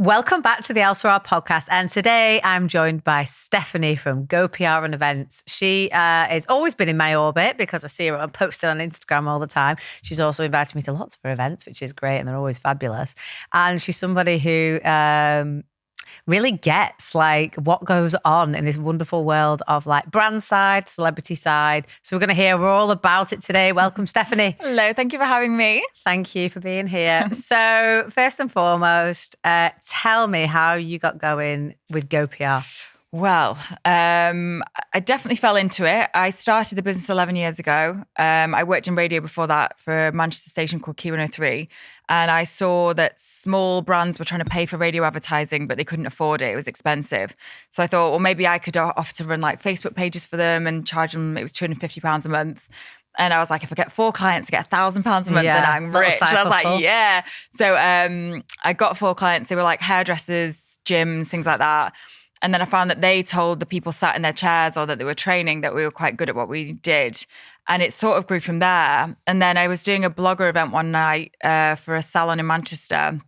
Welcome back to the Elle-Sera podcast. And today I'm joined by Stephanie from Go PR and Events. She has always been in my orbit because I see her posted on Instagram all the time. She's also invited me to lots of her events, which is great. And they're always fabulous. And she's somebody who really gets like what goes on in this wonderful world of like brand side, celebrity side. So we're going to hear all about it today. Welcome, Stephanie. Hello, thank you for having me. Thank you for being here. So first and foremost, tell me how you got going with Go PR. Well, I definitely fell into it. I started the business 11 years ago. I worked in radio before that for a Manchester station called Key 103. And I saw that small brands were trying to pay for radio advertising, but they couldn't afford it. It was expensive. So I thought, well, maybe I could offer to run like Facebook pages for them and charge them, it was £250 a month. And I was like, if I get 4 clients to get £1,000 a month, then I'm rich. And I was like, yeah. So I got 4 clients. They were like hairdressers, gyms, things like that. And then I found that they told the people sat in their chairs or that they were training that we were quite good at what we did. And it sort of grew from there. And then I was doing a blogger event one night for a salon in Manchester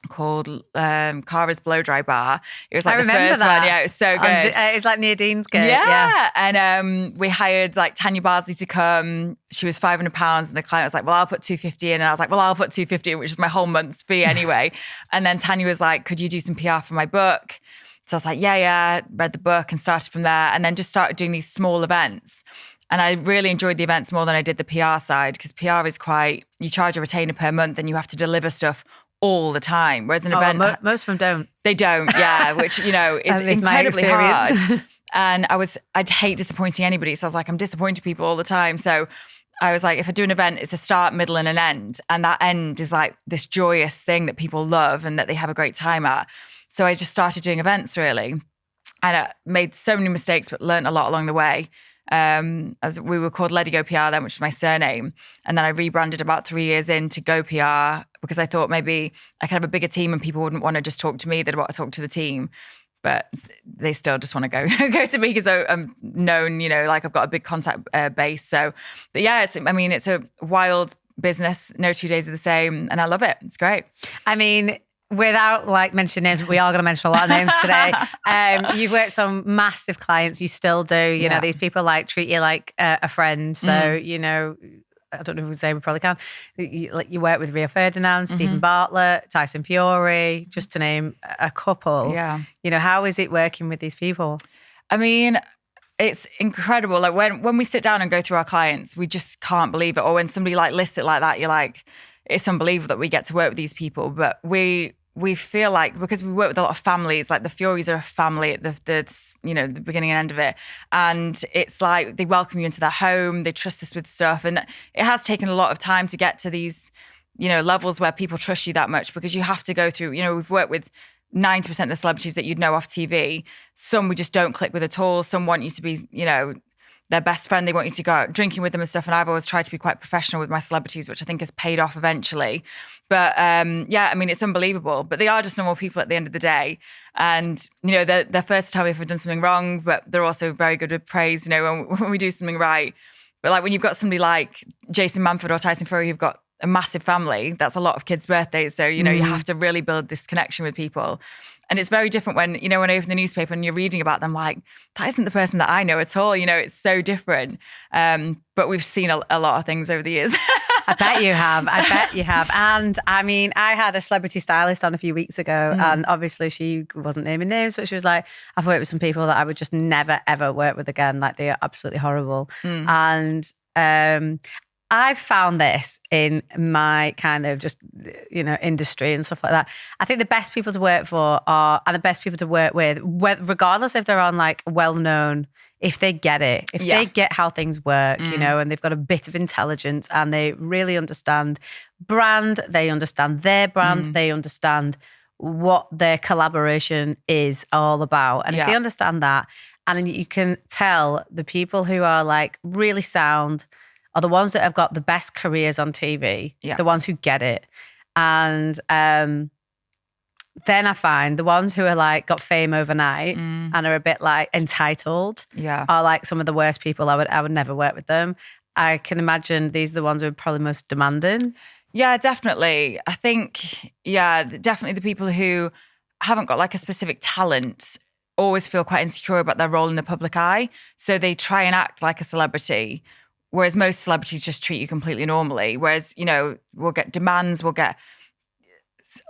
called Cara's Blow Dry Bar. It was like the first one. Yeah, it was so good. It's like near Dean's Gate. Yeah. And we hired like Tanya Bardsley to come. She was £500 and the client was like, well, I'll put $250 in. And I was like, well, I'll put $250 in, which is my whole month's fee anyway. And then Tanya was like, could you do some PR for my book? So I was like, yeah, read the book and started from there and then just started doing these small events. And I really enjoyed the events more than I did the PR side because PR is you charge a retainer per month and you have to deliver stuff all the time. Whereas an event... most of them don't. They don't, yeah, which, is incredibly hard. And I'd hate disappointing anybody. So I was like, I'm disappointing people all the time. So I was like, if I do an event, it's a start, middle and an end. And that end is like this joyous thing that people love and that they have a great time at. So I just started doing events really. And I made so many mistakes, but learned a lot along the way. As we were called Ledigo PR then, which is my surname. And then I rebranded about 3 years into Go PR because I thought maybe I could have a bigger team and people wouldn't want to just talk to me. They'd want to talk to the team. But they still just want to go to me because I'm known, like I've got a big contact base. So, but yeah, it's a wild business. No 2 days are the same. And I love it. It's great. I mean, without like mentioning names, we are going to mention a lot of names today. You've worked with some massive clients. You still do. You know, these people like treat you like a friend. So, I don't know if we say we probably can. You work with Rio Ferdinand, Steven Bartlett, Tyson Fury, just to name a couple. Yeah. How is it working with these people? I mean, it's incredible. Like when we sit down and go through our clients, we just can't believe it. Or when somebody like lists it like that, you're like, it's unbelievable that we get to work with these people. But we feel like, because we work with a lot of families, like the Furies are a family at the beginning and end of it. And it's like they welcome you into their home, they trust us with stuff. And it has taken a lot of time to get to these, levels where people trust you that much because you have to go through, we've worked with 90% of the celebrities that you'd know off TV. Some we just don't click with at all. Some want you to be, their best friend. They want you to go out drinking with them and stuff. And I've always tried to be quite professional with my celebrities, which I think has paid off eventually. But it's unbelievable. But they are just normal people at the end of the day. And, they're first to tell me if I've done something wrong, but they're also very good with praise, when we do something right. But like when you've got somebody like Jason Manford or Tyson Fury, who've got a massive family, that's a lot of kids' birthdays. So, you have to really build this connection with people. And it's very different when, when I open the newspaper and you're reading about them, like, that isn't the person that I know at all. It's so different. But we've seen a lot of things over the years. I bet you have. And I mean, I had a celebrity stylist on a few weeks ago and obviously she wasn't naming names, but she was like, I've worked with some people that I would just never, ever work with again. Like they are absolutely horrible. And I've found this in my kind of just, industry and stuff like that. I think the best people to work for are the best people to work with, regardless if they're on like well-known, if they get it, if they get how things work, and they've got a bit of intelligence and they really understand brand, they understand their brand, they understand what their collaboration is all about. And if they understand that, and you can tell the people who are like really sound are the ones that have got the best careers on TV, the ones who get it. And then I find the ones who are like got fame overnight and are a bit like entitled are like some of the worst people. I would never work with them. I can imagine these are the ones who are probably most demanding. Yeah, definitely. I think, definitely the people who haven't got like a specific talent always feel quite insecure about their role in the public eye. So they try and act like a celebrity, whereas most celebrities just treat you completely normally. Whereas, you know, we'll get demands,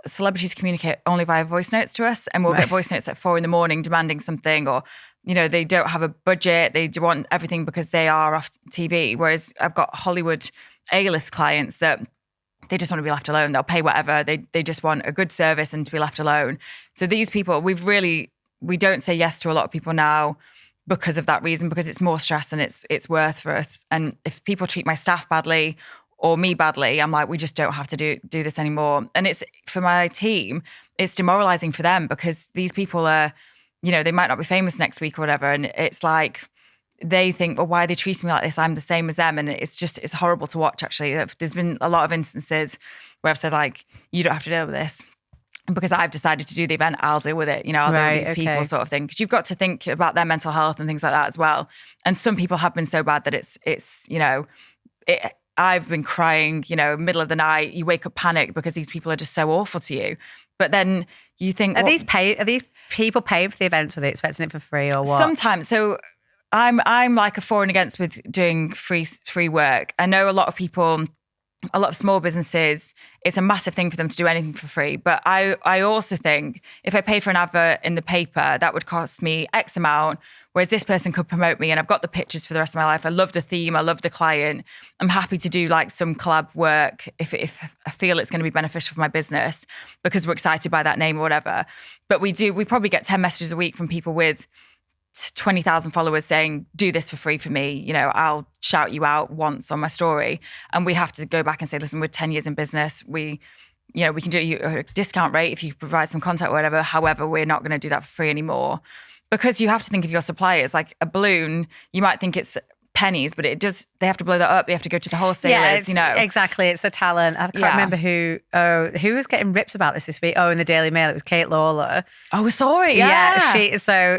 celebrities communicate only via voice notes to us, and we'll get voice notes at 4 a.m. demanding something, or, you know, they don't have a budget. They want everything because they are off TV. Whereas I've got Hollywood A-list clients that they just want to be left alone. They'll pay whatever. They just want a good service and to be left alone. So these people, we don't say yes to a lot of people now because of that reason, because it's more stress than it's worth for us. And if people treat my staff badly or me badly, I'm like, we just don't have to do this anymore. And it's, for my team, it's demoralizing for them, because these people are, you know, they might not be famous next week or whatever. And it's like, they think, well, why are they treating me like this? I'm the same as them. And it's horrible to watch, actually. There's been a lot of instances where I've said, like, you don't have to deal with this. And because I've decided to do the event, I'll deal with it. You know, I'll deal with these people, sort of thing. Because you've got to think about their mental health and things like that as well. And some people have been so bad that it's you know, I've been crying, you know, middle of the night. You wake up panicked because these people are just so awful to you. But then you think, are these people paying for the events? Are they expecting it for free or what? Sometimes. So I'm like a for and against with doing free work. I know a lot of people, a lot of small businesses, it's a massive thing for them to do anything for free. But I also think if I paid for an advert in the paper, that would cost me X amount, whereas this person could promote me and I've got the pictures for the rest of my life. I love the theme. I love the client. I'm happy to do like some collab work if I feel it's going to be beneficial for my business, because we're excited by that name or whatever. But we probably get 10 messages a week from people with 20,000 followers saying, do this for free for me. You know, I'll shout you out once on my story. And we have to go back and say, listen, we're 10 years in business. We can do you a discount rate if you provide some content or whatever. However, we're not going to do that for free anymore, because you have to think of your suppliers. Like a balloon, you might think it's pennies, but they have to blow that up. They have to go to the wholesalers, you know. Exactly. It's the talent. I can't remember who was getting ripped about this week. Oh, in the Daily Mail, it was Kate Lawler. Oh, sorry. Yeah.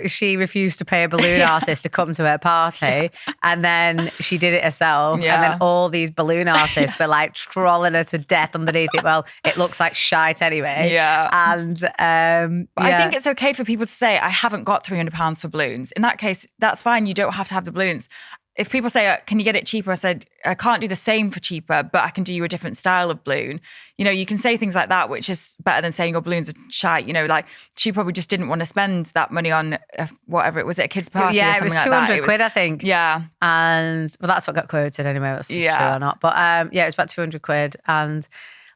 She refused to pay a balloon artist to come to her party, and then she did it herself. Yeah. And then all these balloon artists were like trolling her to death underneath it. Well, it looks like shite anyway. Yeah. And I think it's okay for people to say, I haven't got £300 for balloons. In that case, that's fine. You don't have to have the balloons. If people say, can you get it cheaper? I said, I can't do the same for cheaper, but I can do you a different style of balloon. You know, you can say things like that, which is better than saying your balloons are shite. You know, like she probably just didn't want to spend that money on whatever it was, at a kid's party or something like that. Yeah, it was 200 quid, I think. Yeah. And, well, that's what got quoted anyway. That's true or not. But it was about 200 quid. And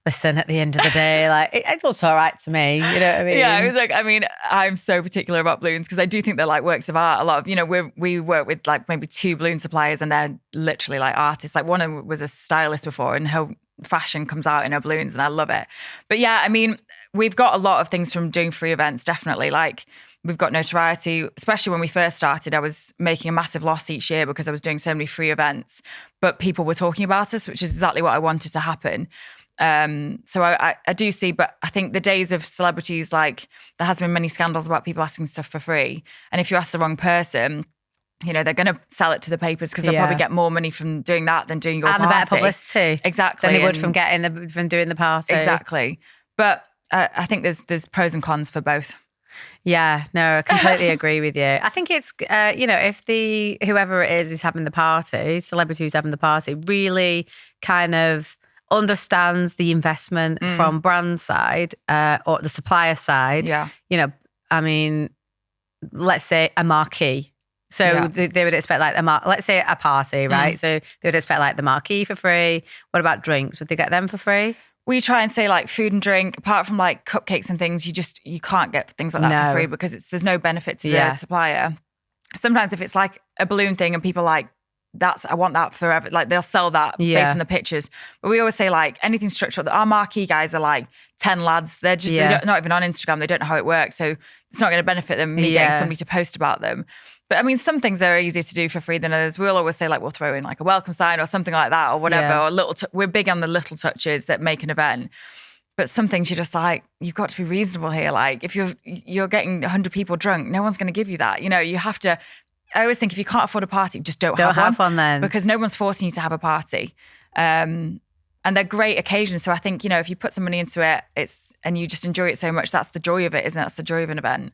listen, at the end of the day, like it looks all right to me. You know what I mean? Yeah, it was like, I mean, I'm so particular about balloons because I do think they're like works of art. A lot of, you know, we work with like maybe 2 balloon suppliers and they're literally like artists. Like one of them was a stylist before and her fashion comes out in her balloons and I love it. But yeah, I mean, we've got a lot of things from doing free events, definitely. Like we've got notoriety, especially when we first started. I was making a massive loss each year because I was doing so many free events, but people were talking about us, which is exactly what I wanted to happen. So I do see, but I think the days of celebrities, like there has been many scandals about people asking stuff for free. And if you ask the wrong person, you know, they're going to sell it to the papers because they'll probably get more money from doing that than doing your party. And the better publicity. Exactly. Than they would from doing the party. Exactly. But I think there's pros and cons for both. Yeah, no, I completely agree with you. I think it's, you know, if whoever it is having the party, celebrity who's having the party, really kind of understands the investment from brand side or the supplier side. Yeah. You know, I mean, let's say a marquee. So they would expect like let's say a party, right? So they would expect like the marquee for free. What about drinks? Would they get them for free? We try and say like food and drink, apart from like cupcakes and things, you can't get things like that for free because there's no benefit to the supplier. Sometimes if it's like a balloon thing and people like, I want that forever. Like they'll sell that based on the pictures. But we always say like anything structural. Our marquee guys are like 10 lads. They're just they're not even on Instagram. They don't know how it works. So it's not going to benefit them, me getting somebody to post about them. But I mean, some things are easier to do for free than others. We'll always say like, we'll throw in like a welcome sign or something like that or whatever. Or we're big on the little touches that make an event. But some things you're just like, you've got to be reasonable here. Like if you're getting 100 people drunk, no one's going to give you that. You know, you have to. I always think if you can't afford a party, just don't have one then. Because no one's forcing you to have a party. And And they're great occasions. So I think, if you put some money into it, and you just enjoy it so much, that's the joy of it, isn't it? That's the joy of an event.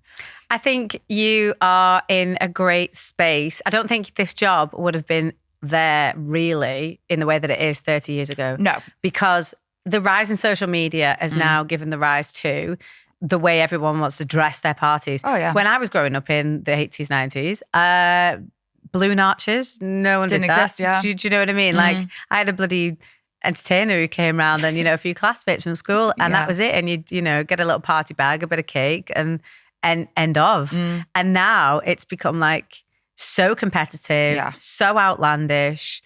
I think you are in a great space. I don't think this job would have been there really in the way that it is 30 years ago. No. Because the rise in social media has now given the rise to the way everyone wants to dress their parties. Oh, yeah. When I was growing up in the 80s, 90s, balloon arches, no one Didn't did that. exist, yeah. Do you know what I mean? Like, I had a bloody entertainer who came around and, a few classmates from school, and that was it. And you'd, get a little party bag, a bit of cake, and end of. And now it's become like so competitive, so outlandish,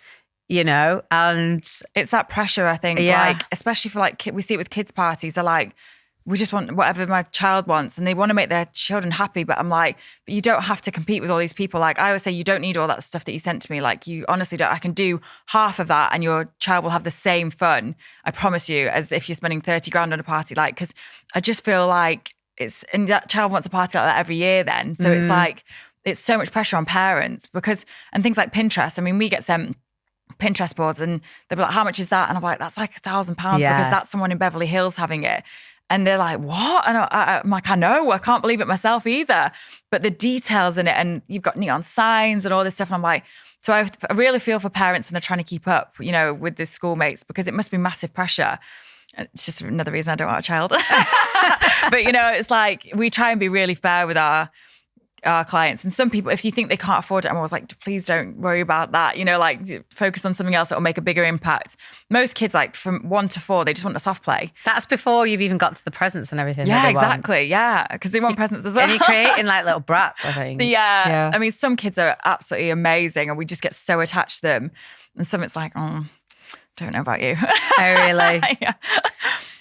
and it's that pressure, I think, like, especially for like, we see it with kids' parties. They're like, we just want whatever my child wants, and they want to make their children happy. But I'm like, but you don't have to compete with all these people. Like I always say, you don't need all that stuff that you sent to me. Like you honestly don't. I can do half of that and your child will have the same fun, I promise you, as if you're spending 30 grand on a party. Like, because I just feel like and that child wants a party like that every year then. So it's like, it's so much pressure on parents and things like Pinterest. I mean, we get sent Pinterest boards and they'll be like, how much is that? And I'm like, that's like £1,000 because that's someone in Beverly Hills having it. And they're like, what? And I'm like, I know, I can't believe it myself either. But the details in it, and you've got neon signs and all this stuff. And I'm like, so I really feel for parents when they're trying to keep up, with their schoolmates, because it must be massive pressure. And it's just another reason I don't want a child. But, it's like, we try and be really fair with our clients. And some people, if you think they can't afford it, I'm always like, please don't worry about that. Like focus on something else that will make a bigger impact. Most kids, like from 1 to 4, they just want a soft play. That's before you've even got to the presents and everything. Yeah, exactly. Yeah, because they want presents as well. And you're creating like little brats, I think. Yeah. I mean, some kids are absolutely amazing and we just get so attached to them. And some it's like, don't know about you. Oh, really? Yeah.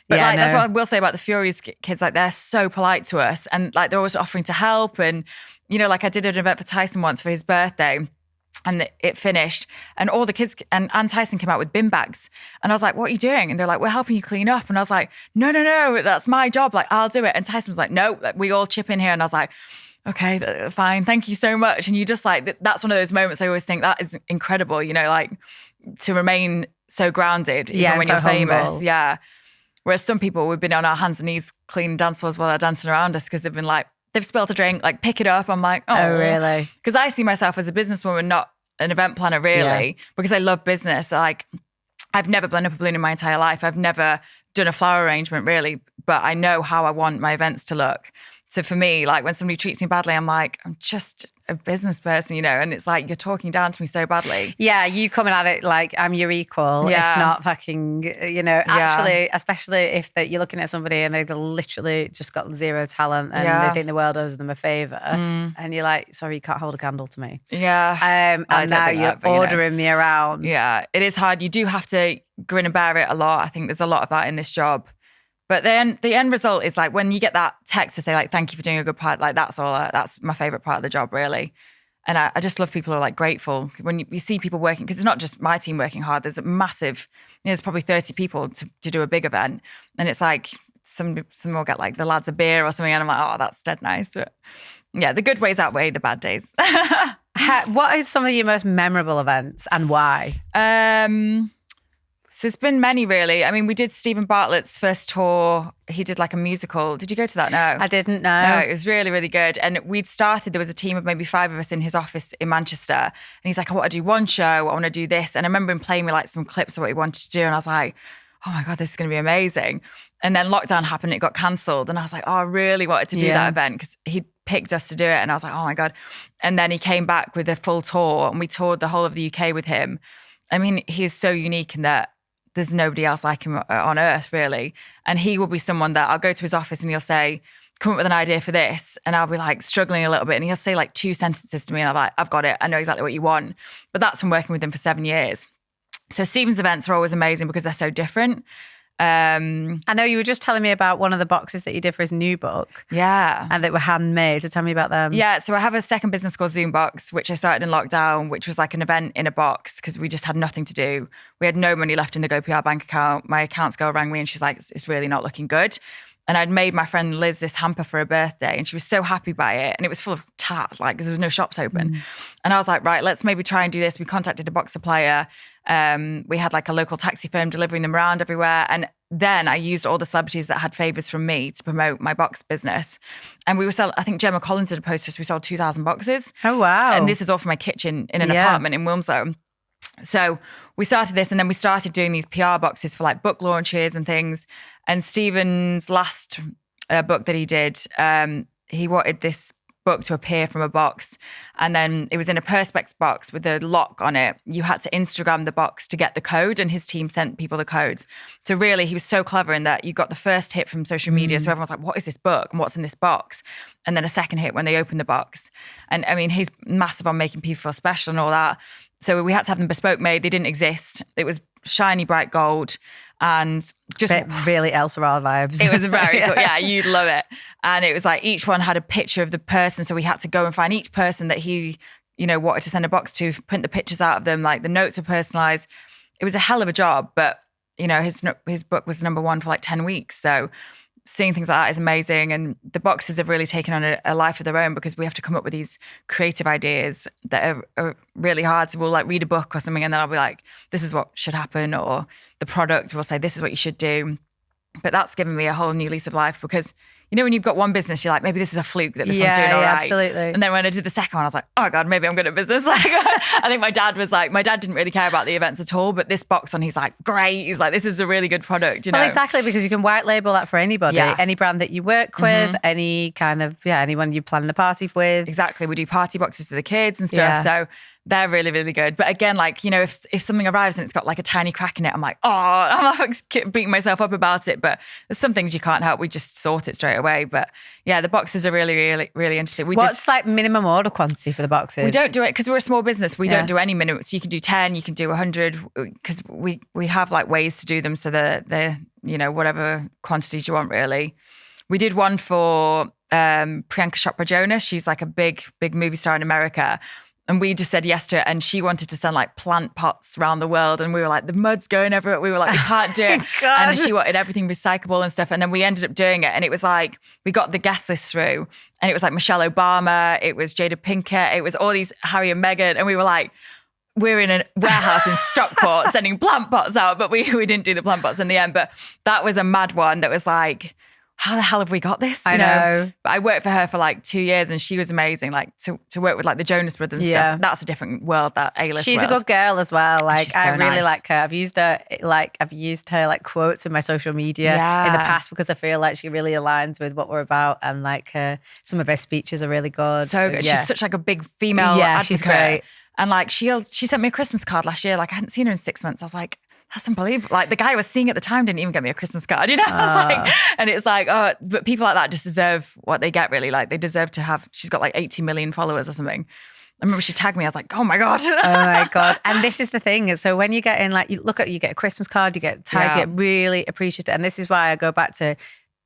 But that's what I will say about the Furies kids. Like they're so polite to us and like they're always offering to help. And, like I did an event for Tyson once for his birthday and it finished and all the kids and Tyson came out with bin bags. And I was like, what are you doing? And they're like, we're helping you clean up. And I was like, no, that's my job. Like, I'll do it. And Tyson was like, no, like, we all chip in here. And I was like, okay, fine. Thank you so much. And you just like, that's one of those moments I always think that is incredible, like to remain so grounded even when so you're famous. humble. Yeah. Whereas some people, we've been on our hands and knees cleaning dance floors while they're dancing around us because they've been like, they've spilled a drink, like pick it up. I'm like, oh, really? Because I see myself as a businesswoman, not an event planner really, because I love business. Like I've never blown up a balloon in my entire life. I've never done a flower arrangement really, but I know how I want my events to look. So for me, like when somebody treats me badly, I'm like, I'm just a business person, and it's like, you're talking down to me so badly. Yeah, you coming at it like I'm your equal, if not fucking, actually, especially if you're looking at somebody and they've literally just got zero talent and they think the world owes them a favour. And you're like, sorry, you can't hold a candle to me. Yeah. And now you're ordering me around. Yeah, it is hard. You do have to grin and bear it a lot. I think there's a lot of that in this job. But then the end result is like when you get that text to say like, thank you for doing a good part, like that's my favourite part of the job really. And I just love people who are like grateful. When you see people working, because it's not just my team working hard, there's a massive, there's probably 30 people to do a big event. And it's like some will get like the lads a beer or something and I'm like, oh, that's dead nice. But yeah, the good ways outweigh the bad days. What are some of your most memorable events and why? So there's been many really. I mean, we did Steven Bartlett's first tour. He did like a musical. Did you go to that? No. I didn't know. No, it was really, really good. And there was a team of maybe 5 of us in his office in Manchester. And he's like, I want to do one show. I want to do this. And I remember him playing me like some clips of what he wanted to do. And I was like, oh my God, this is going to be amazing. And then lockdown happened. It got cancelled. And I was like, oh, I really wanted to do that event because he picked us to do it. And I was like, oh my God. And then he came back with a full tour and we toured the whole of the UK with him. I mean, he is so unique in that there's nobody else like him on earth, really. And he will be someone that I'll go to his office and he'll say, come up with an idea for this. And I'll be like struggling a little bit. And he'll say like 2 sentences to me. And I'm like, I've got it. I know exactly what you want. But that's from working with him for 7 years. So Steven's events are always amazing because they're so different. I know you were just telling me about one of the boxes that you did for his new book. Yeah. And that were handmade. So tell me about them. Yeah. So I have a second business called Zoom Box, which I started in lockdown, which was like an event in a box because we just had nothing to do. We had no money left in the GoPR bank account. My accounts girl rang me and she's like, it's really not looking good. And I'd made my friend Liz this hamper for her birthday and she was so happy by it. And it was full of tat, like, because there was no shops open. And I was like, right, let's maybe try and do this. We contacted a box supplier We had like a local taxi firm delivering them around everywhere. And then I used all the celebrities that had favors from me to promote my box business. And we were selling, I think Gemma Collins did a post for us, we sold 2,000 boxes. Oh, wow. And this is all from my kitchen in an apartment in Wilmslow. So we started this, and then we started doing these PR boxes for like book launches and things. And Steven's last book that he did, he wanted this book to appear from a box, and then it was in a Perspex box with a lock on it. You had to Instagram the box to get the code, and his team sent people the codes. So really, he was so clever in that you got the first hit from social media. So everyone's like, what is this book and what's in this box? And then a second hit when they opened the box. And I mean, he's massive on making people feel special and all that. So we had to have them bespoke made. They didn't exist. It was shiny, bright gold. And just really Elle-Sera vibes. It was very cool. Yeah, you'd love it. And it was like each one had a picture of the person. So we had to go and find each person that he, wanted to send a box to, print the pictures out of them. Like the notes were personalized. It was a hell of a job. But, his book was number one for like 10 weeks. So seeing things like that is amazing. And the boxes have really taken on a life of their own, because we have to come up with these creative ideas that are really hard. So we'll like read a book or something, and then I'll be like, this is what should happen. Or the product will say, this is what you should do. But that's given me a whole new lease of life, because when you've got one business, you're like, maybe this is a fluke that this one's doing all right. Absolutely. And then when I did the second one, I was like, oh God, maybe I'm good at business. Like, I think my dad didn't really care about the events at all, but this box one, he's like, great. He's like, this is a really good product, Well, exactly, because you can white label that for anybody, any brand that you work with, any kind of, anyone you plan the party with. Exactly. We do party boxes for the kids and stuff. So they're really, really good. But again, like, if something arrives and it's got like a tiny crack in it, I'm like, I'm like beating myself up about it. But there's some things you can't help. We just sort it straight away. But yeah, the boxes are really, really, really interesting. What's like minimum order quantity for the boxes? We don't do it because we're a small business. We don't do any minimum. So you can do 10, you can do 100, because we have like ways to do them so that they're, whatever quantities you want, really. We did one for Priyanka Chopra Jonas. She's like a big, big movie star in America. And we just said yes to it. And she wanted to send like plant pots around the world. And we were like, the mud's going everywhere. We were like, we can't do it. And she wanted everything recyclable and stuff. And then we ended up doing it. And it was like, we got the guest list through. And it was like Michelle Obama. It was Jada Pinkett. It was all these Harry and Meghan. And we were like, we're in a warehouse in Stockport sending plant pots out. But we didn't do the plant pots in the end. But that was a mad one that was like, how the hell have we got this? I know. But I worked for her for like 2 years, and she was amazing. Like to work with like the Jonas Brothers and stuff. That's a different world, that A-list She's world. a good girl as well. Like She's so I really nice. like her. I've used her like quotes in my social media in the past, because I feel like she really aligns with what we're about, and like some of her speeches are really good. So good. She's such like a big female advocate. She's great. And like she sent me a Christmas card last year. Like I hadn't seen her in 6 months. I was like, that's unbelievable. Like the guy I was seeing at the time didn't even get me a Christmas card, I was like, and it's like, but people like that just deserve what they get, really. Like they deserve to have, she's got like 80 million followers or something. I remember she tagged me, I was like, oh my God. Oh my God. And this is the thing. So when you get in, like, you get a Christmas card, you get tagged, you get really appreciated. And this is why I go back to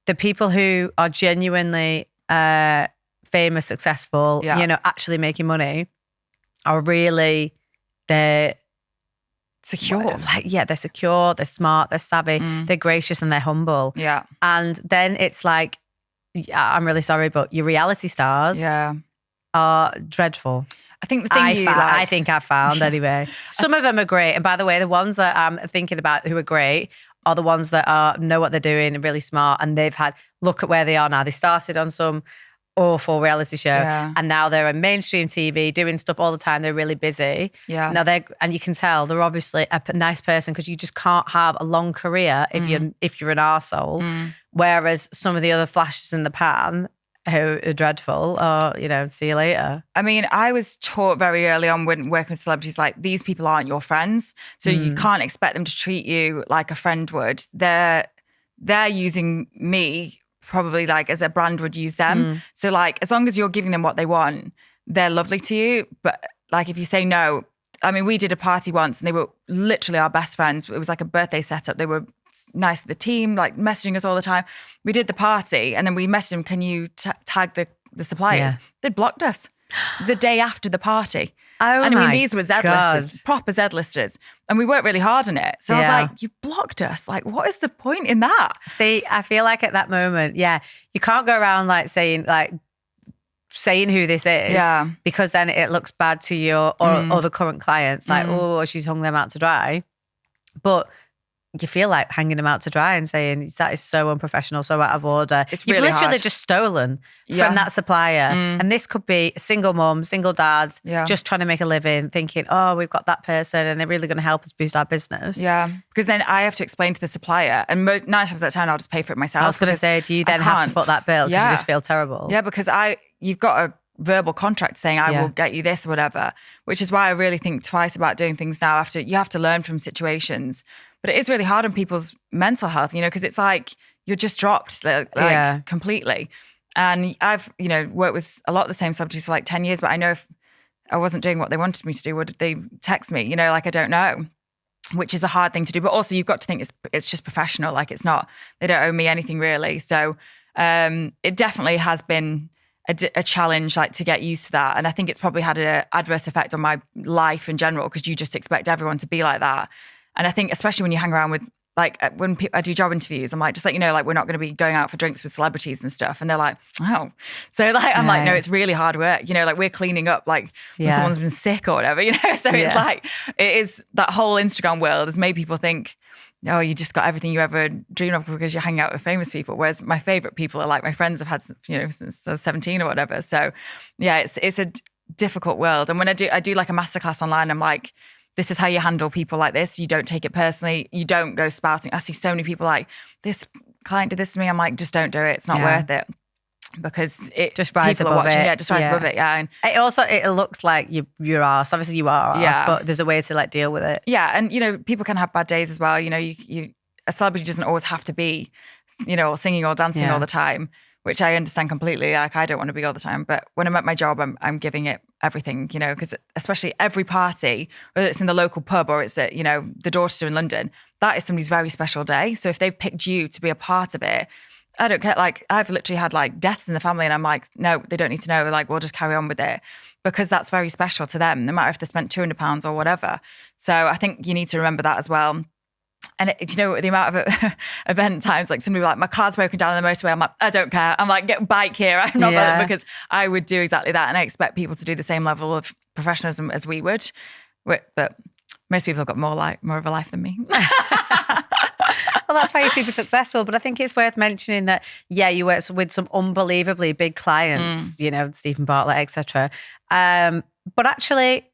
the people who are genuinely famous, successful, actually making money, are really, they're secure. They're secure, they're smart, they're savvy, they're gracious, and they're humble. Yeah. And then it's like, I'm really sorry, but your reality stars are dreadful. I think the thing I think I've found anyway. Some of them are great. And by the way, the ones that I'm thinking about who are great are the ones that know what they're doing and really smart. And they've look at where they are now. They started on some awful reality show, and now they're on mainstream TV doing stuff all the time. They're really busy. Now and you can tell they're obviously a nice person, because you just can't have a long career if you're an arsehole. Whereas some of the other flashes in the pan who are dreadful, or see you later. I mean, I was taught very early on when working with celebrities, like, these people aren't your friends, so you can't expect them to treat you like a friend would. They're using me probably like as a brand would use them. So like, as long as you're giving them what they want, they're lovely to you. But like, if you say no, I mean, we did a party once and they were literally our best friends. It was like a birthday setup. They were nice to the team, like messaging us all the time. We did the party and then we messaged them, can you tag the suppliers? They blocked us the day after the party. And I mean, these were Z-listers, proper Z-listers. And we worked really hard on it. So I was like, you blocked us. Like, what is the point in that? See, I feel like at that moment, you can't go around like saying like saying who this is, because then it looks bad to your or other current clients, like, oh, she's hung them out to dry. But you feel like hanging them out to dry and saying that is so unprofessional, so out of order. It's You've really literally hard. just stolen from that supplier. And this could be a single mum, single dad, just trying to make a living, thinking, oh, we've got that person and they're really going to help us boost our business. Yeah, because then I have to explain to the supplier, and 9 times out of 10 I'll just pay for it myself. I was going to say, do you then have to foot that bill because you just feel terrible? Yeah, because you've got a verbal contract saying I will get you this or whatever, which is why I really think twice about doing things now. After you have to learn from situations. But it is really hard on people's mental health, because it's like you're just dropped completely. And I've, worked with a lot of the same celebrities for like 10 years, but I know if I wasn't doing what they wanted me to do, would they text me? Like I don't know, which is a hard thing to do. But also you've got to think it's just professional. Like it's not, they don't owe me anything really. So it definitely has been a challenge, like to get used to that. And I think it's probably had an adverse effect on my life in general, because you just expect everyone to be like that. And I think especially when you hang around with, like when I do job interviews, I'm like, just like we're not going to be going out for drinks with celebrities and stuff. And they're like, oh. So like, I'm like, no, it's really hard work. Like we're cleaning up like when someone's been sick or whatever, So it's like, it is that whole Instagram world has made people think, oh, you just got everything you ever dreamed of because you're hanging out with famous people. Whereas my favorite people are like my friends I've had, since I was 17 or whatever. So yeah, it's a difficult world. And when I do like a masterclass online, I'm like, this is how you handle people like this. You don't take it personally. You don't go spouting. I see so many people like, this client did this to me. I'm like, just don't do it. It's not worth it. Because it just rise people above are watching. it. Yeah, just rise above it. Yeah. And it looks like you're arse. Obviously you are arse, but there's a way to like deal with it. Yeah. And people can have bad days as well. You a celebrity doesn't always have to be, singing or dancing all the time, which I understand completely. Like I don't want to be all the time, but when I'm at my job, I'm giving it everything, because especially every party, whether it's in the local pub or it's at, the Dorchester in London, that is somebody's very special day. So if they've picked you to be a part of it, I don't care. Like I've literally had like deaths in the family and I'm like, no, they don't need to know. Like we'll just carry on with it because that's very special to them, no matter if they spent £200 or whatever. So I think you need to remember that as well. And the amount of event times, like somebody like, my car's broken down on the motorway. I'm like, I don't care. I'm like, get a bike here. I'm not bothered, because I would do exactly that. And I expect people to do the same level of professionalism as we would. But most people have got more of a life than me. Well, that's why you're super successful. But I think it's worth mentioning that, you work with some unbelievably big clients, Steven Bartlett, etc. But actually,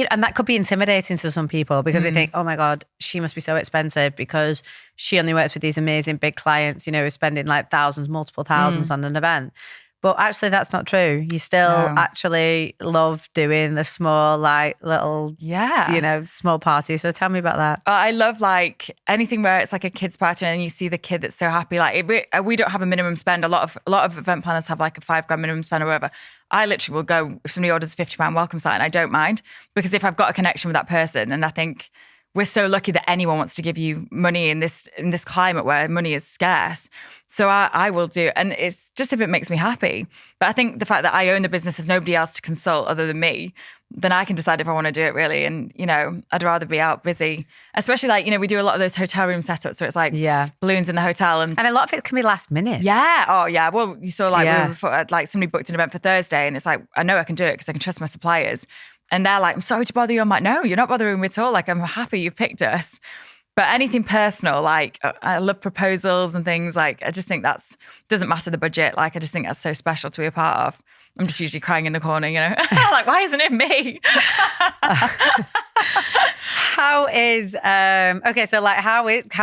and that could be intimidating to some people because they think, oh my God, she must be so expensive because she only works with these amazing big clients, who's spending like thousands, multiple thousands on an event. But actually that's not true. You still actually love doing the small, like little, small parties. So tell me about that. I love like anything where it's like a kid's party and you see the kid that's so happy. Like we don't have a minimum spend. A lot of event planners have like a £5,000 minimum spend or whatever. I literally will go, if somebody orders a £50 welcome sign, I don't mind, because if I've got a connection with that person, and I think we're so lucky that anyone wants to give you money in this climate where money is scarce. So I will do, and it's just if it makes me happy. But I think the fact that I own the business, there's nobody else to consult other than me, then I can decide if I want to do it really. And, I'd rather be out busy, especially like, we do a lot of those hotel room setups. So it's like balloons in the hotel. And a lot of it can be last minute. Yeah. Oh yeah. Well, you saw like somebody booked an event for Thursday and it's like, I know I can do it because I can trust my suppliers. And they're like, I'm sorry to bother you. I'm like, no, you're not bothering me at all. Like, I'm happy you've picked us. But anything personal, like I love proposals and things, like I just think doesn't matter the budget. Like I just think that's so special to be a part of. I'm just usually crying in the corner, like, why isn't it me? How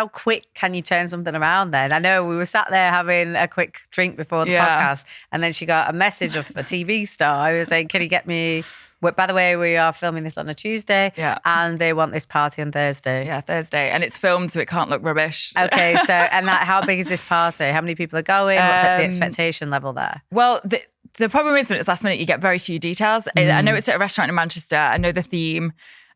quick can you turn something around then? I know we were sat there having a quick drink before the podcast and then she got a message of a TV star who was saying, can you get me... By the way, we are filming this on a Tuesday and they want this party on Thursday. Yeah, Thursday. And it's filmed so it can't look rubbish. Okay, so, and how big is this party? How many people are going? What's the expectation level there? Well, the problem is when it's last minute, you get very few details. I know it's at a restaurant in Manchester. I know the theme,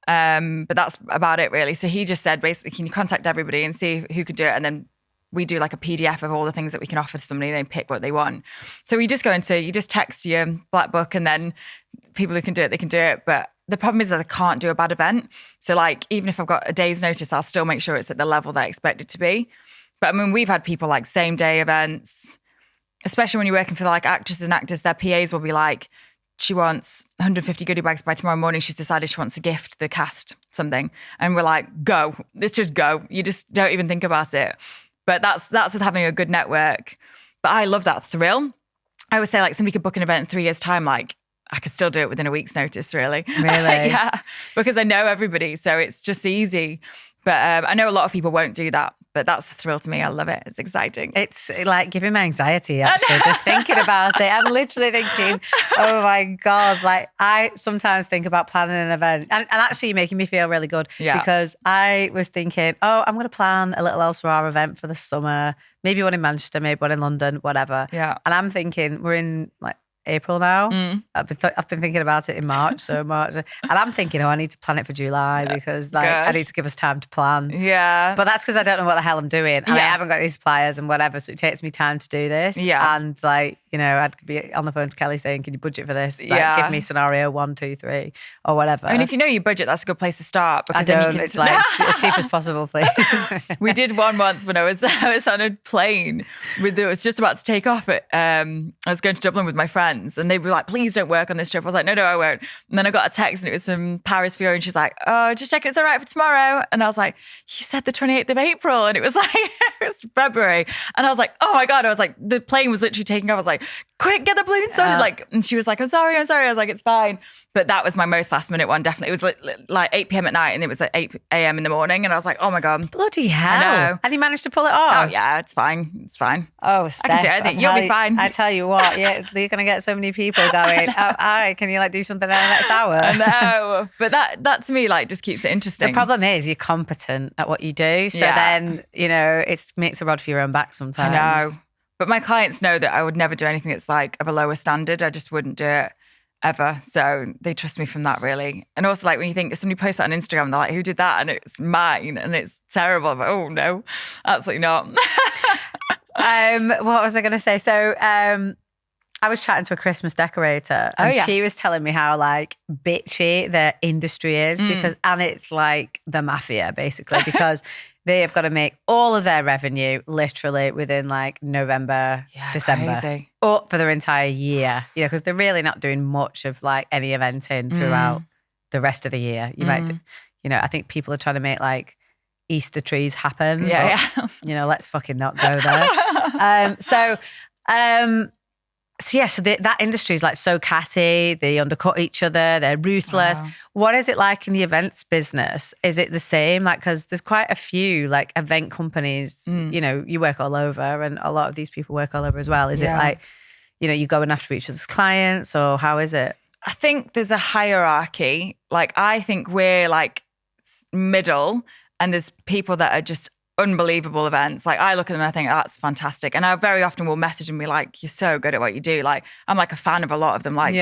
but that's about it really. So he just said, basically, can you contact everybody and see who could do it? And then we do like a PDF of all the things that we can offer to somebody. They pick what they want. So you just text your black book and then people who can do it, they can do it. But the problem is that I can't do a bad event. So like, even if I've got a day's notice, I'll still make sure it's at the level that I expect it to be. But I mean, we've had people like same day events. especially when you're working for like actresses and actors, their PAs will be like, she wants 150 goodie bags by tomorrow morning. She's decided she wants to gift the cast something. And we're like, go, let's just go. You just don't even think about it. But that's with having a good network. But I love that thrill. I would say like somebody could book an event in 3 years' time, like I could still do it within a week's notice, really. Really? Yeah, because I know everybody. So it's just easy. But I know a lot of people won't do that. But that's the thrill to me. I love it. It's exciting. It's like giving me anxiety, actually, just thinking about it. I'm literally thinking, oh my God, like I sometimes think about planning an event and actually you're making me feel really good because I was thinking, oh, I'm going to plan a little Elle-Sera event for the summer, maybe one in Manchester, maybe one in London, whatever. Yeah. And I'm thinking we're in like April now. I've been thinking about it in March, so March, and I'm thinking, oh, I need to plan it for July because like I need to give us time to plan. Yeah, but that's because I don't know what the hell I'm doing, and I haven't got any suppliers and whatever, so it takes me time to do this. Yeah, and like I'd be on the phone to Kelly saying, "Can you budget for this? Like, give me scenario 1, 2, 3, or whatever." I mean, if you know your budget, that's a good place to start because I don't. Then you can it's like as cheap as possible, please. We did one once when I was on a plane it was just about to take off. I was going to Dublin with my friends. And they were like, please don't work on this trip. I was like, no, I won't. And then I got a text and it was from Paris Fury and she's like, oh, just check it's all right for tomorrow. And I was like, you said the 28th of April. And it was like, it was February. And I was like, oh my God. I was like, the plane was literally taking off. I was like, quick, get the balloon started. And she was like, I'm sorry. I was like, it's fine. But that was my most last minute one, definitely. It was like 8 p.m. at night and it was like 8 a.m. in the morning. And I was like, oh my God. Bloody hell. I know. And you managed to pull it off? Oh yeah, it's fine. It's fine. Oh, Steph, I can do anything. You'll be fine. I tell you what, you're going to get so many people going, oh, all right, can you like do something in the next hour? I know. But that to me like just keeps it interesting. The problem is you're competent at what you do. So then, it makes a rod for your own back sometimes. I know. But my clients know that I would never do anything that's like of a lower standard. I just wouldn't do it ever. So they trust me from that really. And also like when you think somebody posts that on Instagram, they're like, who did that? And it's mine and it's terrible. I'm like, oh no, absolutely not. What was I going to say? So I was chatting to a Christmas decorator and she was telling me how like bitchy their industry is and it's like the mafia basically because they have got to make all of their revenue literally within like November, December, crazy. Up for their entire year, because they're really not doing much of like any eventing throughout the rest of the year. You might, I think people are trying to make like Easter trees happen. Let's fucking not go there. So that industry is like so catty. They undercut each other. They're ruthless. Wow. What is it like in the events business? Is it the same? Like, because there's quite a few like event companies, you work all over and a lot of these people work all over as well. Is it like, you're going after each other's clients or how is it? I think there's a hierarchy. Like, I think we're like middle and there's people that are just unbelievable events. Like I look at them and I think that's fantastic. And I very often will message and be like, you're so good at what you do. Like I'm like a fan of a lot of them. Like,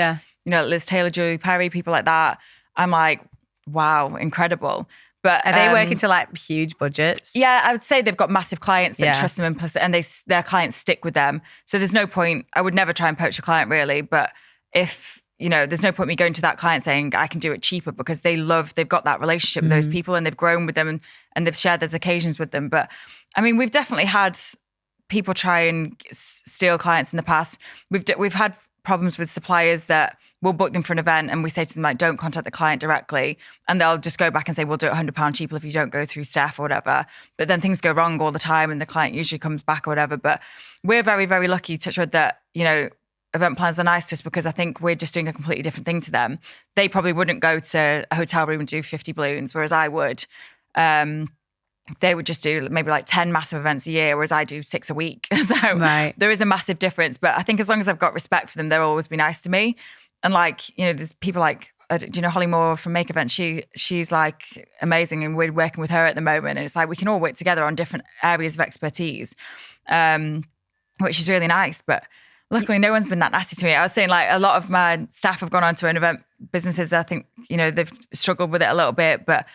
Liz Taylor, Julie Perry, people like that. I'm like, wow, incredible. But are they working to like huge budgets? Yeah, I would say they've got massive clients that trust them implicit and their clients stick with them. So there's no point, I would never try and poach a client really. But if, there's no point me going to that client saying I can do it cheaper because they've got that relationship with those people and they've grown with them and they've shared those occasions with them. But I mean, we've definitely had people try and steal clients in the past. We've had problems with suppliers that we'll book them for an event and we say to them like, don't contact the client directly. And they'll just go back and say, we'll do it £100 cheaper if you don't go through Steph or whatever. But then things go wrong all the time and the client usually comes back or whatever. But we're very, very lucky, touch wood, that, event planners are nice to us because I think we're just doing a completely different thing to them. They probably wouldn't go to a hotel room and do 50 balloons, whereas I would. They would just do maybe like 10 massive events a year, whereas I do 6 a week. So there is a massive difference. But I think as long as I've got respect for them, they'll always be nice to me. And like, there's people like, Holly Moore from Make Event, she's like amazing and we're working with her at the moment. And it's like, we can all work together on different areas of expertise, which is really nice. But luckily, no one's been that nasty to me. I was saying like a lot of my staff have gone on to own event businesses. I think, they've struggled with it a little bit, but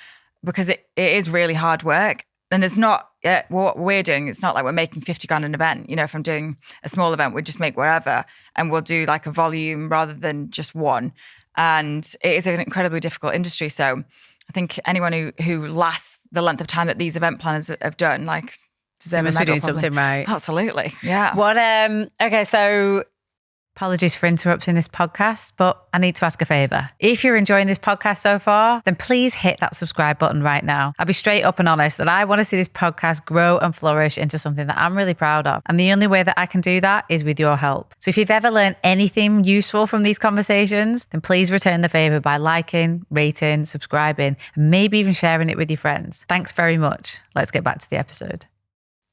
because it is really hard work. And there's not, what we're doing, it's not like we're making 50 grand an event. If I'm doing a small event, we just make wherever and we'll do like a volume rather than just one. And it is an incredibly difficult industry. So I think anyone who lasts the length of time that these event planners have done, like deserve a must medal. be doing something right. Absolutely. Yeah. What? Okay, so apologies for interrupting this podcast, but I need to ask a favour. If you're enjoying this podcast so far, then please hit that subscribe button right now. I'll be straight up and honest that I want to see this podcast grow and flourish into something that I'm really proud of. And the only way that I can do that is with your help. So if you've ever learned anything useful from these conversations, then please return the favour by liking, rating, subscribing, and maybe even sharing it with your friends. Thanks very much. Let's get back to the episode.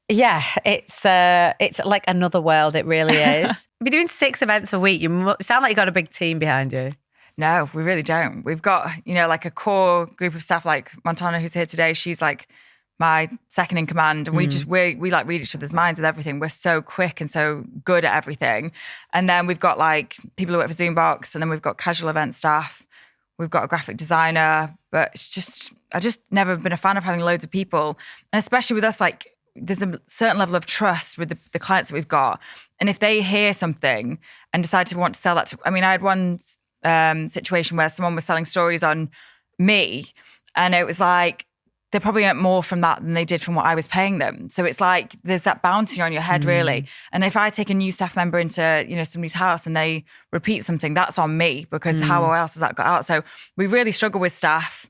Yeah, it's like another world. It really is. You're doing 6 events a week. You sound like you got a big team behind you. No, we really don't. We've got, like a core group of staff, like Montana, who's here today. She's like my second in command, and we like read each other's minds with everything. We're so quick and so good at everything. And then we've got like people who work for Zoombox, and then we've got casual event staff. We've got a graphic designer, but I just never been a fan of having loads of people, and especially with us, like, there's a certain level of trust with the clients that we've got. And if they hear something and decide to want to sell that to, I had one situation where someone was selling stories on me, and it was like, they probably earned more from that than they did from what I was paying them. So it's like, there's that bounty on your head, really. And if I take a new staff member into, somebody's house and they repeat something, that's on me, because how else has that got out? So we really struggle with staff.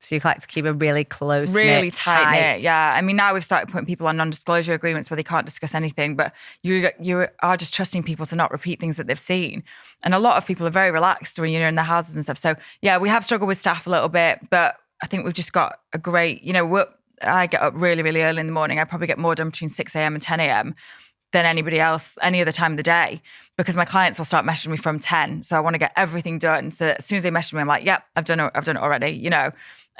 So you like to keep a really close, really tight knit. Yeah. Now we've started putting people on non-disclosure agreements where they can't discuss anything, but you are just trusting people to not repeat things that they've seen. And a lot of people are very relaxed when you're in their houses and stuff. So yeah, we have struggled with staff a little bit, but I think we've just got a great, I get up really, really early in the morning. I probably get more done between 6 a.m. and 10 a.m. than anybody else, any other time of the day, because my clients will start messaging me from 10. So I want to get everything done. So as soon as they message me, I'm like, yep, I've done it already,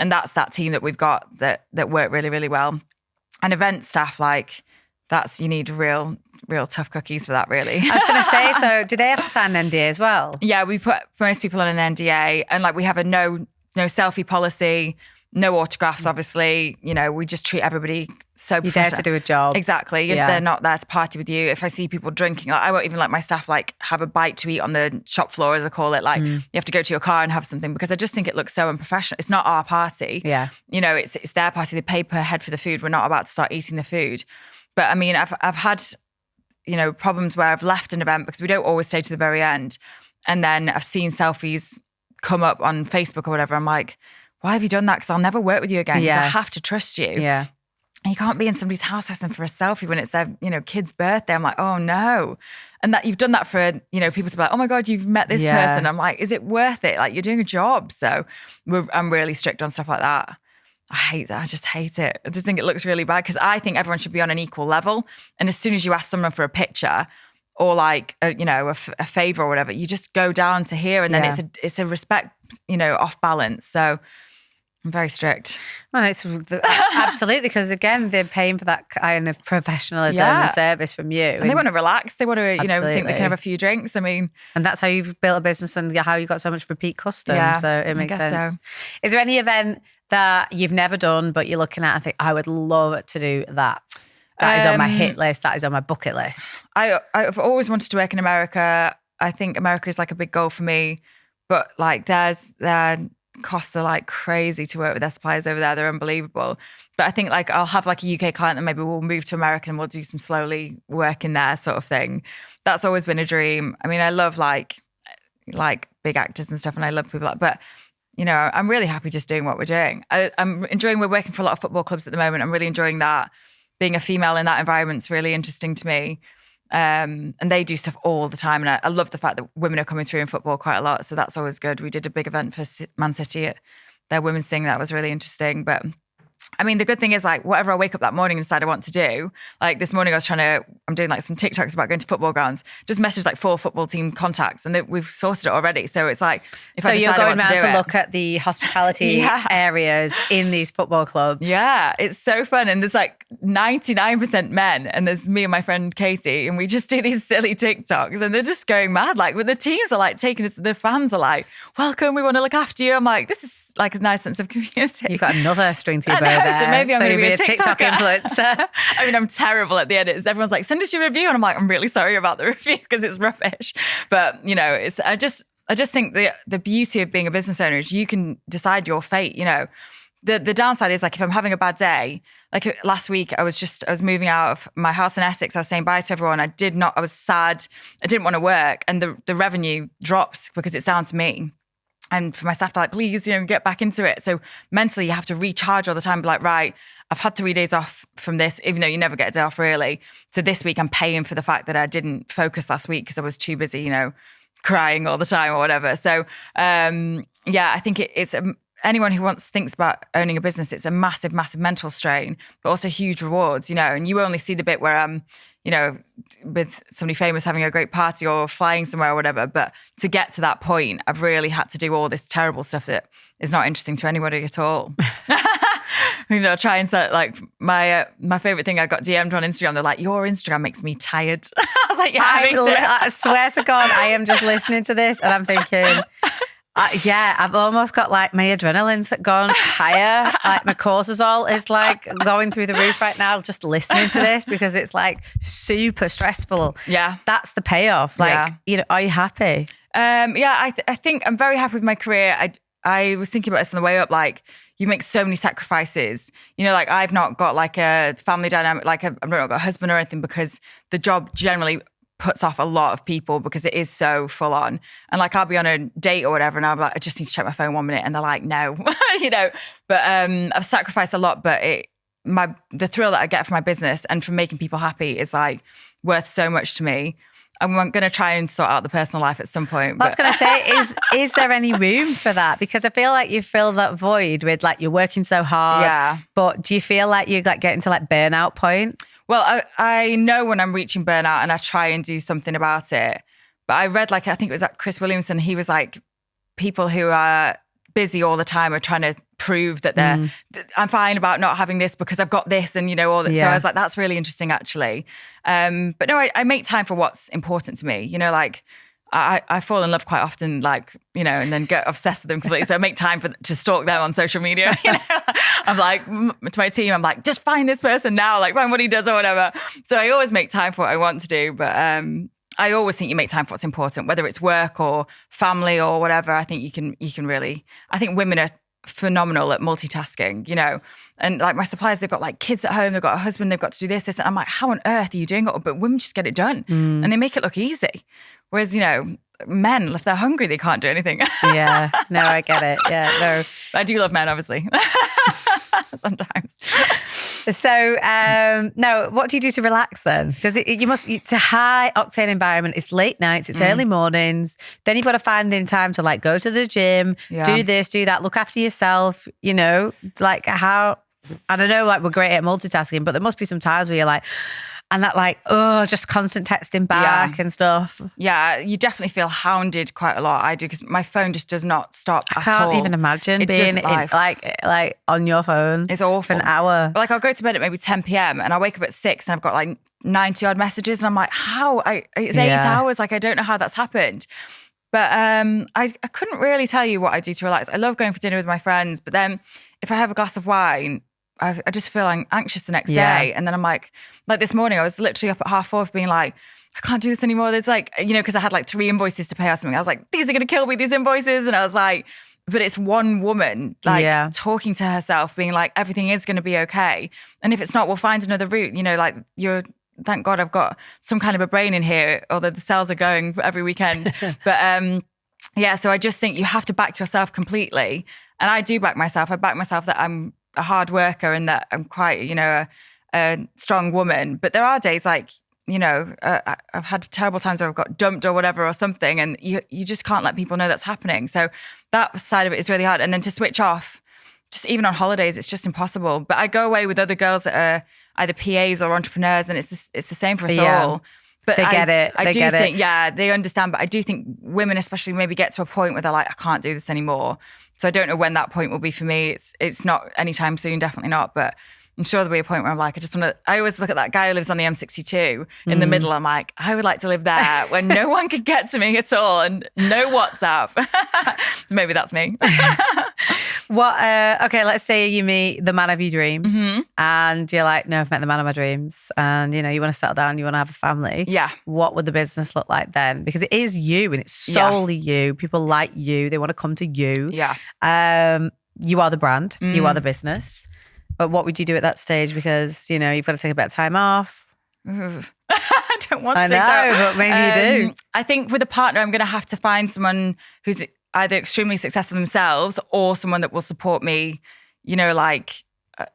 And that's that team that we've got that work really, really well. And event staff, like, you need real tough cookies for that, really. I was going to say, so do they have to sign an NDA as well? Yeah, we put most people on an NDA, and like we have a no selfie policy, no autographs, obviously. We just treat everybody so professional. You're there to do a job. Exactly. Yeah. They're not there to party with you. If I see people drinking, I won't even let my staff have a bite to eat on the shop floor, as I call it. You have to go to your car and have something, because I just think it looks so unprofessional. It's not our party. Yeah. It's their party. They pay per head for the food. We're not about to start eating the food. But I've had, problems where I've left an event because we don't always stay to the very end. And then I've seen selfies come up on Facebook or whatever. I'm like, why have you done that? Because I'll never work with you again, because I have to trust you. Yeah. And you can't be in somebody's house asking for a selfie when it's their, kid's birthday. I'm like, oh no. And that you've done that for, people to be like, oh my God, you've met this person. I'm like, is it worth it? Like, you're doing a job. So I'm really strict on stuff like that. I hate that. I just hate it. I just think it looks really bad, because I think everyone should be on an equal level. And as soon as you ask someone for a picture or like, a favor or whatever, you just go down to here, and then it's a respect, off balance. So I'm very strict. Well, it's absolutely, because again, they're paying for that kind of professionalism and service from you. And they want to relax. They want to, think they can have a few drinks. And that's how you've built a business, and how you got so much repeat custom. Yeah, so it makes sense. So. Is there any event that you've never done, but you're looking at and think, I would love to do that? That is on my hit list. That is on my bucket list. I've always wanted to work in America. I think America is like a big goal for me, but like their costs are like crazy to work with their suppliers over there. They're unbelievable. But I think like I'll have like a UK client and maybe we'll move to America and we'll do some slowly work in there sort of thing. That's always been a dream. I love like big actors and stuff, and I love people but I'm really happy just doing what we're doing. We're working for a lot of football clubs at the moment. I'm really enjoying that. Being a female in that environment's really interesting to me. And they do stuff all the time. And I love the fact that women are coming through in football quite a lot. So that's always good. We did a big event for Man City at their women's thing. That was really interesting. But the good thing is like whatever I wake up that morning and decide I want to do, like this morning I'm doing like some TikToks about going to football grounds, just message like 4 football team contacts, and we've sorted it already. So it's like, so you're going around to look at the hospitality areas in these football clubs. Yeah, it's so fun. And there's like 99% men, and there's me and my friend Katie, and we just do these silly TikToks, and they're just going mad. Like, the teams are like taking us, the fans are like, welcome, we want to look after you. I'm like, this is like a nice sense of community. You've got another string to your bow there. So maybe I'm going to be a TikTok influencer. I'm terrible at the edits. Everyone's like, send us your review. And I'm like, I'm really sorry about the review because it's rubbish. But, I just think the beauty of being a business owner is you can decide your fate, the downside is like if I'm having a bad day, like last week I was moving out of my house in Essex. I was saying bye to everyone. I was sad. I didn't want to work, and the revenue drops because it's down to me. And for my staff, they're like, please, get back into it. So mentally you have to recharge all the time. Be like, right, I've had 3 days off from this, even though you never get a day off really. So this week I'm paying for the fact that I didn't focus last week because I was too busy, crying all the time or whatever. So I think it's anyone who thinks about owning a business, it's a massive, massive mental strain, but also huge rewards, and you only see the bit where I'm, with somebody famous having a great party or flying somewhere or whatever. But to get to that point, I've really had to do all this terrible stuff that is not interesting to anybody at all. Try and set like my favorite thing I got DM'd on Instagram. They're like, your Instagram makes me tired. I was like, yeah, I swear to God, I am just listening to this and I'm thinking, I've almost got like my adrenaline's gone higher. Like my cortisol is like going through the roof right now just listening to this because it's like super stressful. Yeah. That's the payoff. Like, are you happy? I think I'm very happy with my career. I was thinking about this on the way up, like you make so many sacrifices. Like I've not got like a family dynamic, like I've not got a husband or anything because the job generally puts off a lot of people because it is so full on. And like I'll be on a date or whatever and I'll be like, I just need to check my phone 1 minute. And they're like, no, But I've sacrificed a lot, but the thrill that I get from my business and from making people happy is like worth so much to me. I'm going to try and sort out the personal life at some point. I was going to say, is there any room for that? Because I feel like you fill that void with like you're working so hard. Yeah. But do you feel like you're like getting to like burnout point? Well, I know when I'm reaching burnout and I try and do something about it. But I read I think it was Chris Williamson. He was like, people who are busy all the time are trying to prove that I'm fine about not having this because I've got this and all that. Yeah. So I was like, that's really interesting actually. But no, I make time for what's important to me. Like I fall in love quite often, like, and then get obsessed with them completely. So I make time to stalk them on social media. I'm like, to my team, I'm like, just find this person now, like find what he does or whatever. So I always make time for what I want to do. But I always think you make time for what's important, whether it's work or family or whatever. I think you can really, I think women are phenomenal at multitasking, and like my suppliers, they've got like kids at home, they've got a husband, they've got to do this. And I'm like, how on earth are you doing it? But women just get it done and they make it look easy. Whereas, men, if they're hungry, they can't do anything. Yeah, no, I get it. Yeah, no. I do love men, obviously. Sometimes. So, no, what do you do to relax then? Because it's a high octane environment. It's late nights, it's early mornings. Then you've got to find in time to like go to the gym, do this, do that, look after yourself, like how, I don't know, like we're great at multitasking, but there must be some times where you're like, and that like, just constant texting back and stuff. Yeah, you definitely feel hounded quite a lot. I do, because my phone just does not stop at all. I can't even imagine being like on your phone. It's awful. For an hour. Like I'll go to bed at maybe 10 p.m. and I'll wake up at 6 and I've got like 90 odd messages and I'm like, how? It's 8 hours. Like I don't know how that's happened. But I couldn't really tell you what I do to relax. I love going for dinner with my friends, but then if I have a glass of wine, I just feel anxious the next day. And then I'm like this morning, I was literally up at 4:30 being like, I can't do this anymore. It's like, because I had like 3 invoices to pay or something. I was like, these are going to kill me, these invoices. And I was like, but it's one woman talking to herself, being like, everything is going to be okay. And if it's not, we'll find another route. Thank God I've got some kind of a brain in here, although the cells are going every weekend. But so I just think you have to back yourself completely. And I do back myself. I back myself that I'm a hard worker and that I'm quite, a strong woman. But there are days like, I've had terrible times where I've got dumped or whatever or something, and you just can't let people know that's happening. So that side of it is really hard. And then to switch off, just even on holidays, it's just impossible. But I go away with other girls that are either PAs or entrepreneurs, and it's the same for us all. But they get it. I do think, they understand. But I do think women especially maybe get to a point where they're like, I can't do this anymore. So I don't know when that point will be for me. It's not anytime soon, definitely not. But I'm sure there'll be a point where I'm like, I always look at that guy who lives on the M62 in the middle. I'm like, I would like to live there where no one could get to me at all and no WhatsApp. So maybe that's me. Okay, let's say you meet the man of your dreams and you're like, no, I've met the man of my dreams, and you want to settle down, you want to have a family. Yeah. What would the business look like then? Because it is you and it's solely you. People like you. They want to come to you. Yeah. you are the brand, you are the business. But what would you do at that stage? Because, you know, you've got to take a bit of time off. I don't want to I take know, time. but maybe you do. I think with a partner, I'm going to have to find someone who's either extremely successful themselves or someone that will support me. You know, like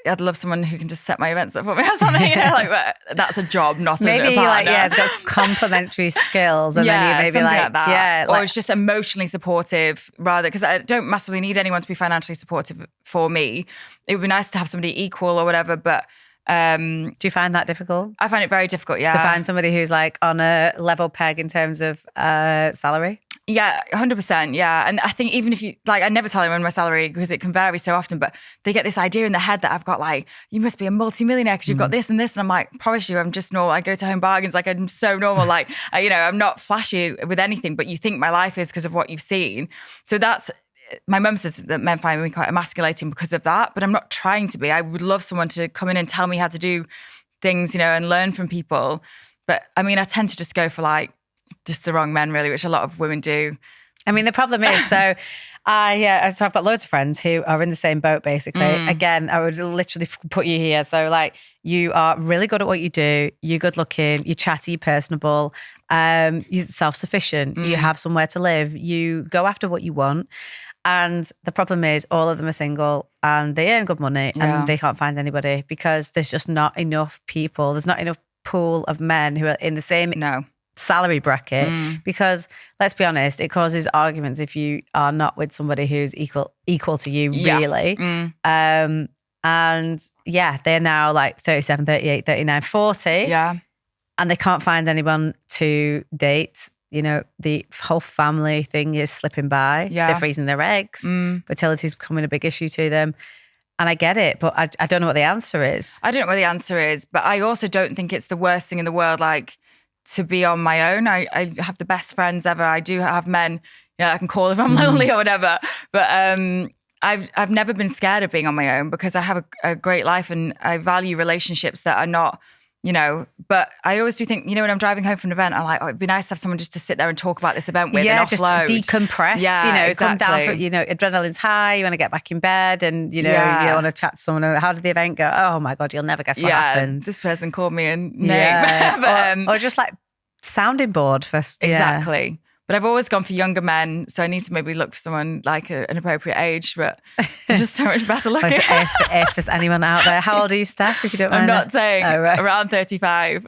I'd love someone who can just set my events up for me or something. You know, like that's a job, not a partner. Maybe like, it's got complementary skills, and then you maybe like that. or it's just emotionally supportive rather, because I don't massively need anyone to be financially supportive for me. It would be nice to have somebody equal or whatever, but do you find that difficult? I find it very difficult, to find somebody who's like on a level peg in terms of salary. Yeah, 100%. Yeah. And I think even if you, like, I never tell anyone my salary because it can vary so often, but they get this idea in their head that I've got like, you must be a multimillionaire because you've got this and this. And I'm like, promise you, I'm just normal. I go to Home Bargains. Like, I'm so normal. Like, you know, I'm not flashy with anything, but you think my life is because of what you've seen. So that's, my mum says that men find me quite emasculating because of that, but I'm not trying to be. I would love someone to come in and tell me how to do things, you know, and learn from people. But I mean, I tend to just go for like, just the wrong men really, which a lot of women do. I mean, the problem is, so I've got loads of friends who are in the same boat basically. Again, I would literally put you here. So like, you are really good at what you do. You're good looking, you're chatty, you're personable, you're self-sufficient, you have somewhere to live, you go after what you want. And the problem is all of them are single and they earn good money and they can't find anybody because there's just not enough people. There's not enough pool of men who are in the same salary bracket because let's be honest, it causes arguments if you are not with somebody who's equal to you really. And they're now like 37, 38, 39, 40 and they can't find anyone to date. You know, the whole family thing is slipping by. They're freezing their eggs. Fertility is becoming a big issue to them. And I get it, but I don't know what the answer is. I don't know what the answer is, but I also don't think it's the worst thing in the world, like, to be on my own. I have the best friends ever. I do have men, I can call if I'm lonely or whatever. But I've never been scared of being on my own because I have a great life and I value relationships that are not, you know, but I always do think, you know, when I'm driving home from an event, I'm like, it'd be nice to have someone just to sit there and talk about this event with and offload. Just decompress, you know, exactly. Come down for, you know, adrenaline's high, you want to get back in bed and, you know, you want to chat to someone. How did the event go? Oh my God, you'll never guess what happened. This person called me a name. But, or just like sounding board first. Exactly. Yeah. But I've always gone for younger men, so I need to maybe look for someone like an appropriate age, but they're just so much better looking. if there's anyone out there. How old are you, Steph, if you don't mind? I'm not saying. Around 35.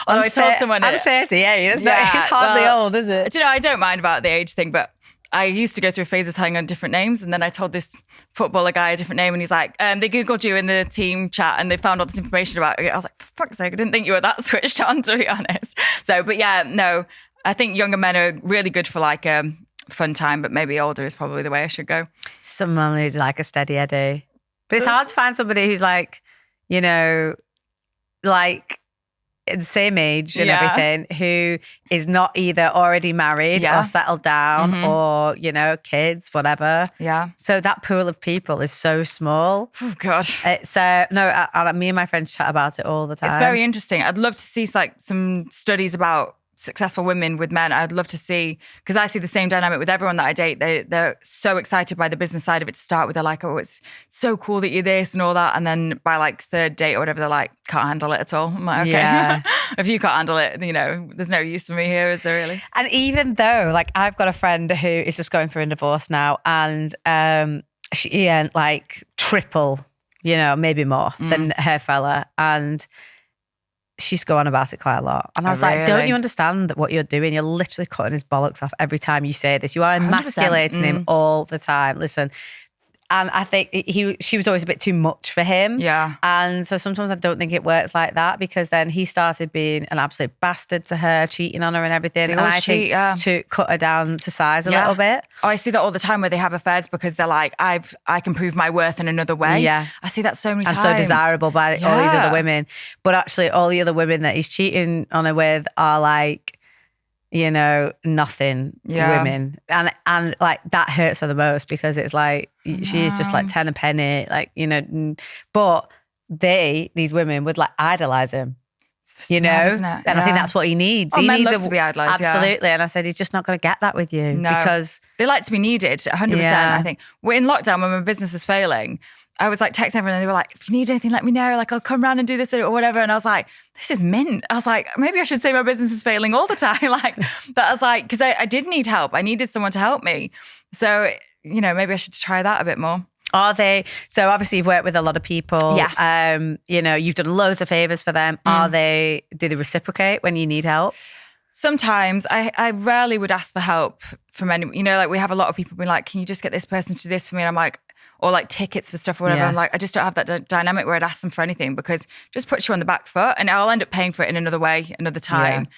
Although I told someone... I'm 38. It's hardly old, is it? Do you know, I don't mind about the age thing, but I used to go through phases telling on different names, and then I told this footballer guy a different name, and he's like, they Googled you in the team chat and they found all this information about you. I was like, for fuck's sake, I didn't think you were that switched on, to be honest. So, but yeah, no... I think younger men are really good for like a fun time, but maybe older is probably the way I should go. Someone who's like a steady Eddie. But it's hard to find somebody who's like, you know, like the same age and everything, who is not either already married or settled down or, you know, kids, whatever. Yeah. So that pool of people is so small. Oh, God. It's, me and my friends chat about it all the time. It's very interesting. I'd love to see like some studies about successful women with men. I'd love to see, because I see the same dynamic with everyone that I date. They're so excited by the business side of it to start with. They're like, oh, it's so cool that you're this and all that. And then by like third date or whatever, they're like, can't handle it at all. I'm like, okay, if you can't handle it, you know, there's no use for me here, is there really? And even though, like, I've got a friend who is just going through a divorce now, and she earned like triple, you know, maybe more than her fella. And she's going on about it quite a lot. And I was like, don't you understand that what you're doing? You're literally cutting his bollocks off every time you say this. You are emasculating him all the time. Listen. And I think she was always a bit too much for him. Yeah. And so sometimes I don't think it works like that, because then he started being an absolute bastard to her, cheating on her and everything. And I think to cut her down to size a little bit. Oh, I see that all the time where they have affairs because they're like, I can prove my worth in another way. Yeah. I see that so many times. I'm so desirable by all these other women. But actually all the other women that he's cheating on her with are like, you know, nothing women. And like that hurts her the most, because it's like, she is just like 10 a penny, like, you know, but these women would like idolize him. you know? Mad, isn't it? And I think that's what he needs. Oh, he men needs love to be idolised. Absolutely. And I said, he's just not going to get that with you because they like to be needed 100%. I think we're in lockdown when my business was failing. I was like texting everyone and they were like, if you need anything, let me know. Like, I'll come around and do this or whatever. And I was like, this is mint. I was like, maybe I should say my business is failing all the time. Like, but I was like, because I did need help. I needed someone to help me. So, you know, maybe I should try that a bit more. Are they? So obviously you've worked with a lot of people. Yeah. You know, you've done loads of favors for them. Do they reciprocate when you need help? Sometimes I rarely would ask for help from anyone. You know, like we have a lot of people being like, can you just get this person to do this for me? And I'm like, or like tickets for stuff or whatever. I'm like, I just don't have that dynamic where I'd ask them for anything because it just puts you on the back foot and I'll end up paying for it in another way, another time. Yeah.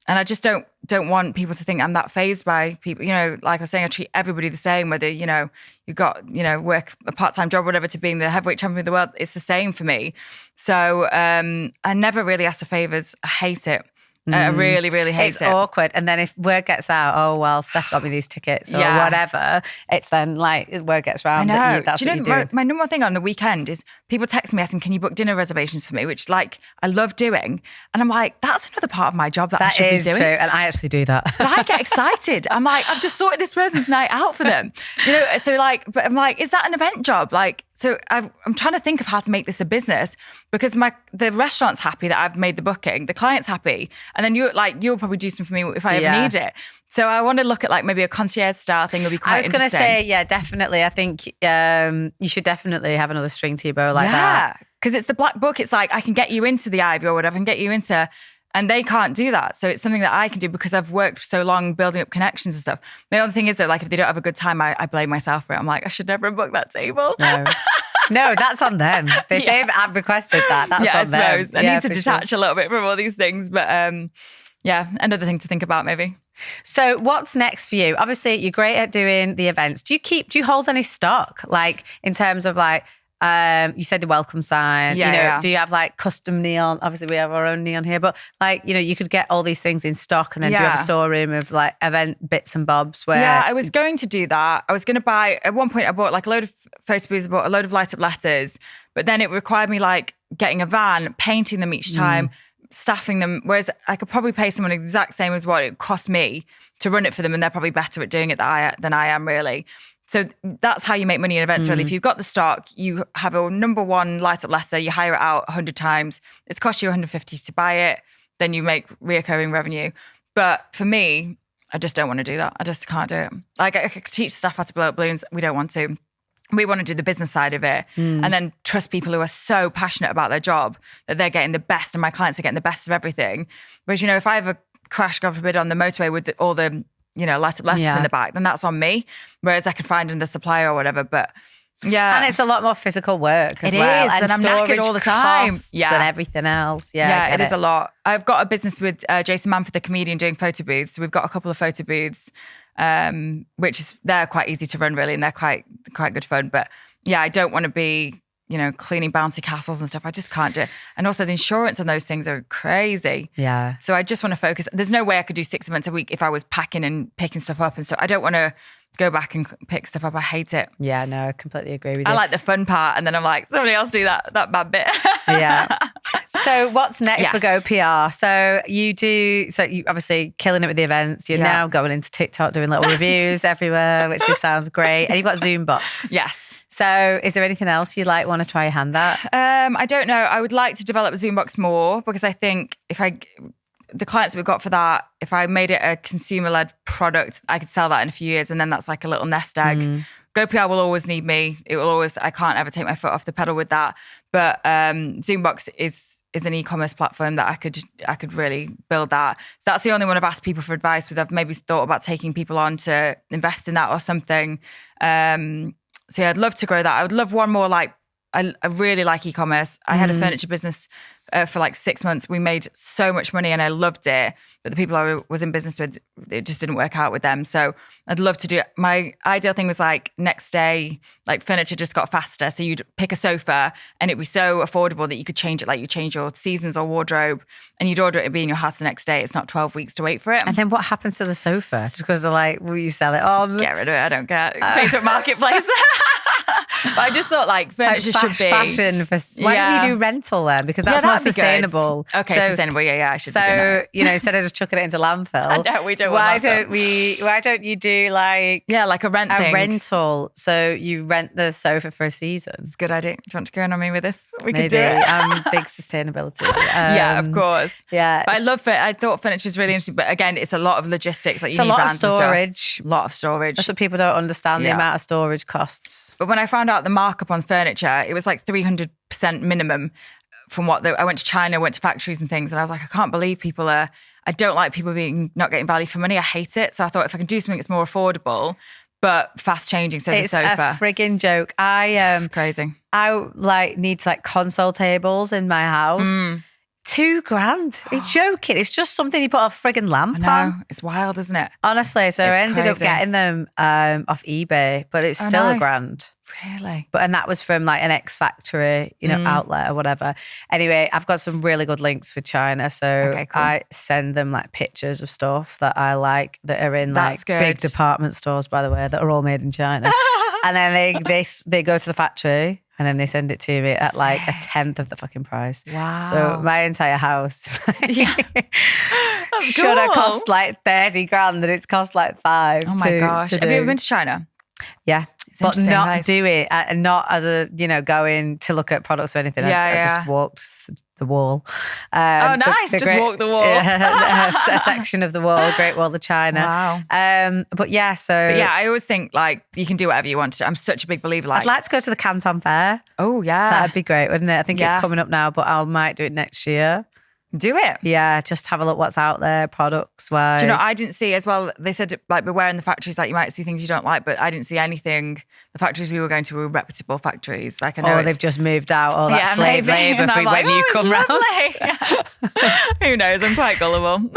And I just don't want people to think I'm that fazed by people. You know, like I was saying, I treat everybody the same, whether, you know, you've got, you know, work a part-time job, whatever, to being the heavyweight champion of the world. It's the same for me. So I never really ask for favors. I hate it. I really, really hate it. It's awkward. And then if word gets out, oh, well, Steph got me these tickets or whatever, it's then like word gets round. I know. That's do you what know, you do. My number one thing on the weekend is people text me asking, can you book dinner reservations for me? Which like I love doing. And I'm like, that's another part of my job that I should be doing. That is true. And I actually do that. But I get excited. I'm like, I've just sorted this person's night out for them. You know, so like, but I'm like, is that an event job? Like, so I'm trying to think of how to make this a business because the restaurant's happy that I've made the booking, the client's happy, and then you'll probably do something for me if I ever need it. So I want to look at like maybe a concierge style thing would be quite interesting. I was going to say, yeah, definitely. I think you should definitely have another string to your bow like that. Yeah, because it's the black book. It's like I can get you into the Ivy or whatever and get you into... And they can't do that. So it's something that I can do because I've worked for so long building up connections and stuff. The only thing is that like if they don't have a good time, I blame myself for it. I'm like, I should never have booked that table. No, that's on them. If they've requested that, that's on them. I suppose. I need to detach a little bit from all these things. But another thing to think about maybe. So what's next for you? Obviously, you're great at doing the events. Do you hold any stock? Like in terms of like, you said the welcome sign, do you have like custom neon? Obviously we have our own neon here, but like, you know, you could get all these things in stock and then do you have a storeroom of like event bits and bobs where... Yeah, I was going to do that. I was going to buy, at one point I bought like a load of photo booths, I bought a load of light up letters, but then it required me like getting a van, painting them each time, staffing them, whereas I could probably pay someone the exact same as what it cost me to run it for them and they're probably better at doing it than I am really. So that's how you make money in events, really. If you've got the stock, you have a number one light up letter, you hire it out 100 times. It's cost you 150 to buy it. Then you make reoccurring revenue. But for me, I just don't want to do that. I just can't do it. Like I could teach staff how to blow up balloons. We don't want to. We want to do the business side of it and then trust people who are so passionate about their job that they're getting the best and my clients are getting the best of everything. Whereas, you know, if I have a crash, God forbid, on the motorway with all the light up letters in the back, then that's on me. Whereas I could find in the supplier or whatever. But yeah. And it's a lot more physical work as well. It is. And I'm knackered all the time. And everything else. Yeah, it is a lot. I've got a business with Jason Manford, the comedian, doing photo booths. So we've got a couple of photo booths, they're quite easy to run really and they're quite good fun. But yeah, I don't want to be, you know, cleaning bouncy castles and stuff. I just can't do it. And also the insurance on those things are crazy. Yeah. So I just want to focus. There's no way I could do 6 events a week if I was packing and picking stuff up. And so I don't want to go back and pick stuff up. I hate it. Yeah, no, I completely agree with you. I like the fun part. And then I'm like, somebody else do that bad bit. Yeah. So what's next for Go PR? So you obviously killing it with the events. You're now going into TikTok doing little reviews everywhere, which just sounds great. And you've got Zoom Box. Yes. So is there anything else you'd like want to try your hand at? I don't know. I would like to develop Zoombox more because I think the clients that we've got for that, if I made it a consumer-led product, I could sell that in a few years and then that's like a little nest egg. GoPR will always need me. I can't ever take my foot off the pedal with that. But Zoombox is an e-commerce platform that I could really build that. So that's the only one I've asked people for advice with. I've maybe thought about taking people on to invest in that or something. So yeah, I'd love to grow that. I would love one more I really like e-commerce. I had a furniture business for like 6 months. We made so much money and I loved it. But the people I was in business with, it just didn't work out with them. So I'd love to do it. My ideal thing was like next day, like furniture just got faster. So you'd pick a sofa and it'd be so affordable that you could change it like you change your seasons or wardrobe and you'd order it and be in your house the next day. It's not 12 weeks to wait for it. And then what happens to the sofa? Just because they're like, will you sell it on? Get rid of it. I don't care. Facebook Marketplace. But I just thought like furniture should be fashion. Why don't you do rental then? Because that's more sustainable. Okay, so, sustainable. Yeah, I should be doing that. So, instead of just chucking it into landfill. I know, we don't why don't you do like like a rental? So you rent the sofa for a season. It's a good idea. Do you want to go in on me with this? We Maybe. could do it. Big sustainability. Yeah, of course. Yeah. But I thought furniture was really interesting. But again, it's a lot of logistics. Like it's a lot of storage. A lot of storage. That's what people don't understand, the amount of storage costs. But when I found out the markup on furniture, it was like 300% minimum from I went to China, went to factories and things. And I was like, I can't believe I don't like people not getting value for money. I hate it. So I thought if I can do something that's more affordable, but fast changing. So it's the sofa. It's a frigging joke. Crazy. I need console tables in my house. $2,000. Are you joking? It's just something you put a frigging lamp I know. on. It's wild, isn't it? Honestly. So I ended up getting them off eBay, but it's still $1,000. Really? And that was from like an ex-factory, outlet or whatever. Anyway, I've got some really good links for China. So cool. I send them like pictures of stuff that I like that are in big department stores, by the way, that are all made in China. And then they go to the factory and then they send it to me at like a 10th of the fucking price. Wow. So my entire house should have cost like 30 grand and it's cost like 5. Oh my gosh. Have you ever been to China? Yeah. But not do it, not as a, going to look at products or anything. I just walked the wall. Nice. Just walk the wall. A section of the wall, Great Wall of China. Wow. But I always think like you can do whatever you want to do. I'm such a big believer. I'd like to go to the Canton Fair. Oh, yeah. That'd be great, wouldn't it? I think it's coming up now, but I might do it next year. Do it. Yeah, just have a look what's out there, products wise. Do you know, I didn't see as well, they said like beware in the factories, like you might see things you don't like, but I didn't see anything. The factories we were going to were reputable factories. Like I know they've just moved out all that slave labour when you come round. Who knows? I'm quite gullible.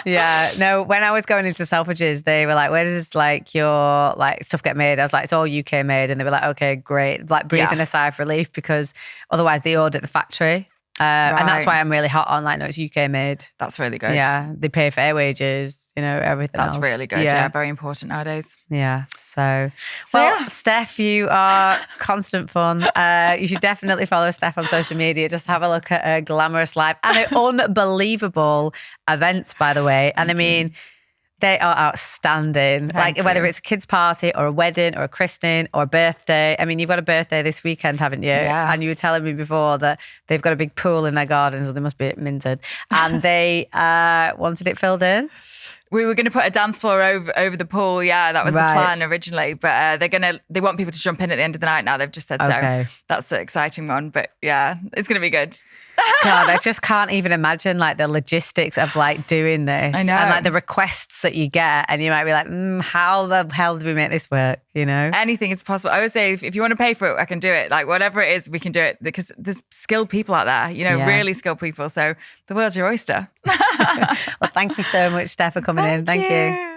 Yeah, no, when I was going into Selfridges, they were like, where does your stuff get made? I was like, it's all UK made. And they were like, okay, great. Like breathing a sigh of relief because otherwise they audit the factory. And that's why I'm really hot on no, it's UK made. That's really good. Yeah, they pay fair wages, everything else. That's really good. Yeah, very important nowadays. Yeah. So Steph, you are constant fun. You should definitely follow Steph on social media. Just have a look at her glamorous life and her unbelievable events, by the way. And I mean, they are outstanding. Whether it's a kid's party or a wedding or a christening or a birthday. I mean, you've got a birthday this weekend, haven't you? Yeah. And you were telling me before that they've got a big pool in their garden, so they must be minted. And they wanted it filled in. We were going to put a dance floor over the pool. Yeah, that was the plan originally. But they want people to jump in at the end of the night now. They've just said so. That's an exciting one. But yeah, it's going to be good. God, I just can't even imagine the logistics of doing this. I know. And the requests that you get. And you might be like, how the hell do we make this work? Anything is possible. I would say if you want to pay for it, I can do it. Whatever it is, we can do it because there's skilled people out there, really skilled people. So the world's your oyster. Well, thank you so much, Steph, for coming in. Thank you.